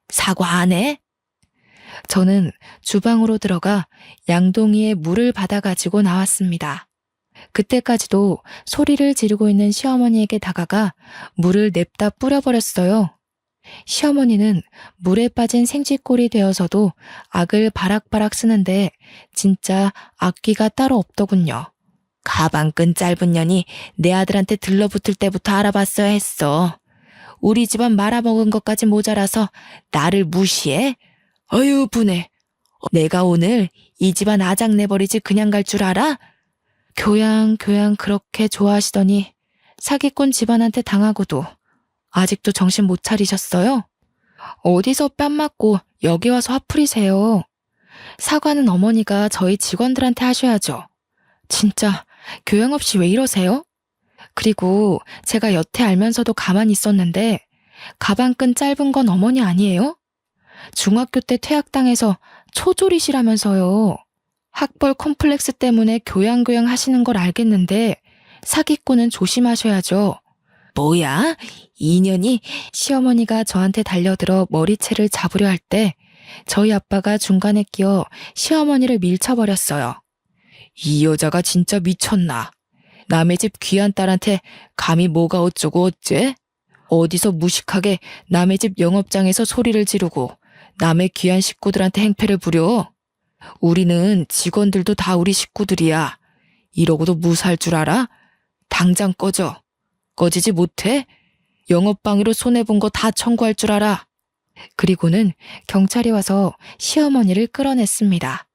사과 안 해? 저는 주방으로 들어가 양동이에 물을 받아가지고 나왔습니다. 그때까지도 소리를 지르고 있는 시어머니에게 다가가 물을 냅다 뿌려버렸어요. 시어머니는 물에 빠진 생쥐꼴이 되어서도 악을 바락바락 쓰는데 진짜 악귀가 따로 없더군요. 가방끈 짧은 년이 내 아들한테 들러붙을 때부터 알아봤어야 했어. 우리 집안 말아먹은 것까지 모자라서 나를 무시해? 어휴 분해. 내가 오늘 이 집안 아장 내버리지 그냥 갈 줄 알아? 교양 그렇게 좋아하시더니 사기꾼 집안한테 당하고도 아직도 정신 못 차리셨어요? 어디서 뺨 맞고 여기 와서 화풀이세요. 사과는 어머니가 저희 직원들한테 하셔야죠. 진짜 교양 없이 왜 이러세요? 그리고 제가 여태 알면서도 가만히 있었는데 가방끈 짧은 건 어머니 아니에요? 중학교 때 퇴학당해서 초졸이시라면서요. 학벌 콤플렉스 때문에 교양 하시는 걸 알겠는데 사기꾼은 조심하셔야죠. 뭐야? 인연이 시어머니가 저한테 달려들어 머리채를 잡으려 할 때 저희 아빠가 중간에 끼어 시어머니를 밀쳐버렸어요. 이 여자가 진짜 미쳤나? 남의 집 귀한 딸한테 감히 뭐가 어쩌고 어째? 어디서 무식하게 남의 집 영업장에서 소리를 지르고 남의 귀한 식구들한테 행패를 부려? 우리는 직원들도 다 우리 식구들이야. 이러고도 무사할 줄 알아? 당장 꺼져. 꺼지지 못해? 영업방해로 손해본 거 다 청구할 줄 알아. 그리고는 경찰이 와서 시어머니를 끌어냈습니다.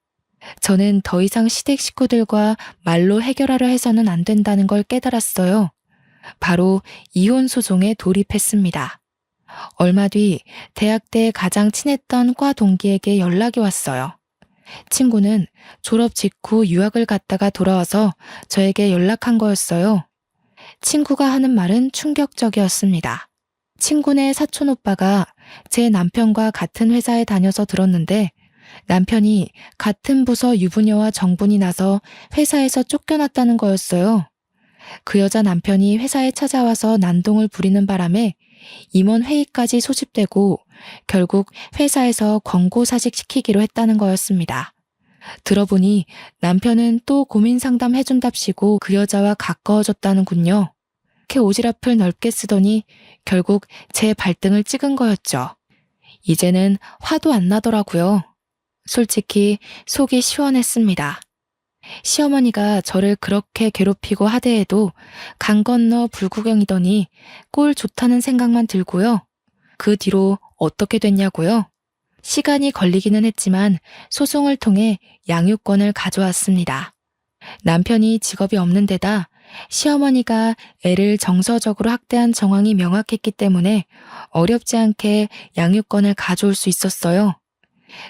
저는 더 이상 시댁 식구들과 말로 해결하려 해서는 안 된다는 걸 깨달았어요. 바로 이혼 소송에 돌입했습니다. 얼마 뒤 대학 때 가장 친했던 과 동기에게 연락이 왔어요. 친구는 졸업 직후 유학을 갔다가 돌아와서 저에게 연락한 거였어요. 친구가 하는 말은 충격적이었습니다. 친구네 사촌 오빠가 제 남편과 같은 회사에 다녀서 들었는데 남편이 같은 부서 유부녀와 정분이 나서 회사에서 쫓겨났다는 거였어요. 그 여자 남편이 회사에 찾아와서 난동을 부리는 바람에 임원 회의까지 소집되고 결국 회사에서 권고사직 시키기로 했다는 거였습니다. 들어보니 남편은 또 고민 상담 해준답시고 그 여자와 가까워졌다는군요. 이렇게 오지랖을 넓게 쓰더니 결국 제 발등을 찍은 거였죠. 이제는 화도 안 나더라고요. 솔직히 속이 시원했습니다. 시어머니가 저를 그렇게 괴롭히고 하대해도 강 건너 불구경이더니 꼴 좋다는 생각만 들고요. 그 뒤로 어떻게 됐냐고요? 시간이 걸리기는 했지만 소송을 통해 양육권을 가져왔습니다. 남편이 직업이 없는 데다 시어머니가 애를 정서적으로 학대한 정황이 명확했기 때문에 어렵지 않게 양육권을 가져올 수 있었어요.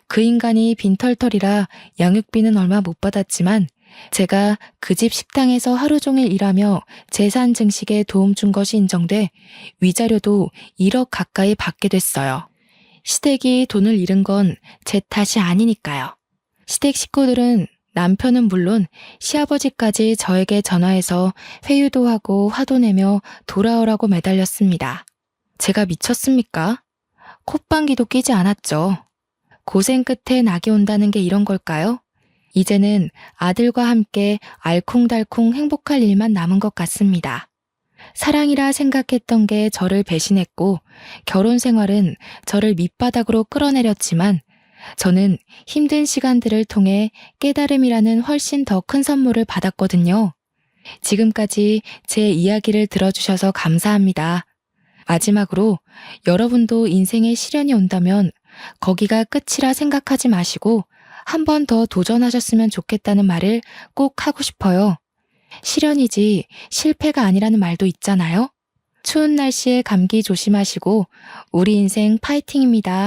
그 인간이 빈털털이라 양육비는 얼마 못 받았지만 제가 그 집 식당에서 하루 종일 일하며 재산 증식에 도움 준 것이 인정돼 위자료도 1억 가까이 받게 됐어요. 시댁이 돈을 잃은 건 제 탓이 아니니까요. 시댁 식구들은 남편은 물론 시아버지까지 저에게 전화해서 회유도 하고 화도 내며 돌아오라고 매달렸습니다. 제가 미쳤습니까? 콧방귀도 끼지 않았죠. 고생 끝에 낙이 온다는 게 이런 걸까요? 이제는 아들과 함께 알콩달콩 행복할 일만 남은 것 같습니다. 사랑이라 생각했던 게 저를 배신했고 결혼 생활은 저를 밑바닥으로 끌어내렸지만 저는 힘든 시간들을 통해 깨달음이라는 훨씬 더 큰 선물을 받았거든요. 지금까지 제 이야기를 들어주셔서 감사합니다. 마지막으로 여러분도 인생에 시련이 온다면 거기가 끝이라 생각하지 마시고 한 번 더 도전하셨으면 좋겠다는 말을 꼭 하고 싶어요. 시련이지 실패가 아니라는 말도 있잖아요. 추운 날씨에 감기 조심하시고 우리 인생 파이팅입니다.